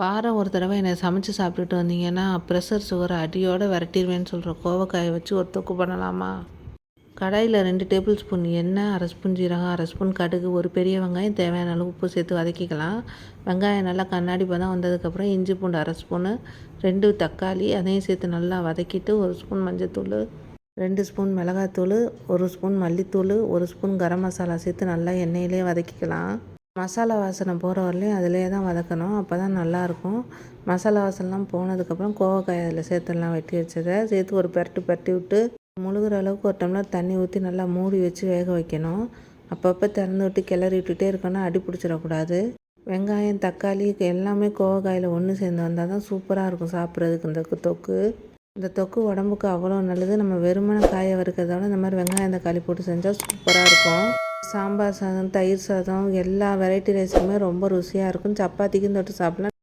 வாரம் ஒரு தடவை என்னை சமைச்சு சாப்பிட்டுட்டு வந்தீங்கன்னா, ப்ரெஷர் சுகரை அடியோட விரட்டிருவேன்னு சொல்கிற கோவக்காயை வச்சு ஒரு தொக்கு பண்ணலாமா? கடாயில் 2 டேபிள் ஸ்பூன் எண்ணெய், 1/2 ஸ்பூன் ஜீரகம், 1/2 ஸ்பூன் கடுகு, ஒரு பெரிய வெங்காயம், தேவையான அளவு உப்பு சேர்த்து வதக்கிக்கலாம். வெங்காயம் நல்லா கண்ணாடி பதம் வந்ததுக்கப்புறம் இஞ்சி பூண்டு 1/2 ஸ்பூனு, 2 தக்காளி அதையும் சேர்த்து நல்லா வதக்கிட்டு 1 ஸ்பூன் மஞ்சத்தூள், 2 ஸ்பூன் மிளகாத்தூள், 1 ஸ்பூன் மல்லித்தூள், 1 ஸ்பூன் கரம் மசாலா சேர்த்து நல்லா எண்ணெயிலே வதக்கிக்கலாம். மசாலா வாசனை போகிற வரலையும் அதிலே தான் வதக்கணும். அப்போ தான் நல்லாயிருக்கும். மசாலா வாசனைலாம் போனதுக்கப்புறம் கோவக்காய் அதில் சேர்த்துடலாம். வெட்டி வச்சதை சேர்த்து ஒரு பரட்டி விட்டு முழுகிற அளவுக்கு ஒரு டம்ளர் தண்ணி ஊற்றி நல்லா மூடி வச்சு வேக வைக்கணும். அப்பப்போ திறந்து விட்டு கிளறி விட்டுட்டே இருக்கணும், அடி பிடிச்சிடக்கூடாது. வெங்காயம், தக்காளி எல்லாமே கோவக்காயில் ஒன்று சேர்ந்து வந்தால் தான் சூப்பராக இருக்கும் சாப்பிட்றதுக்கு இந்த தொக்கு. இந்த தொக்கு உடம்புக்கு அவ்வளோ நல்லது. நம்ம வெறுமனை காயை வறுக்கிறத விட இந்த மாதிரி வெங்காயம், தக்காளி போட்டு செஞ்சால் சூப்பராக இருக்கும். சாம்பார் சாதம், தயிர் சாதம் எல்லா வெரைட்டி ரைஸுமே ரொம்ப ருசியாக இருக்கும். சப்பாத்திக்கும் தொட்டு சாப்பிட்லாம்.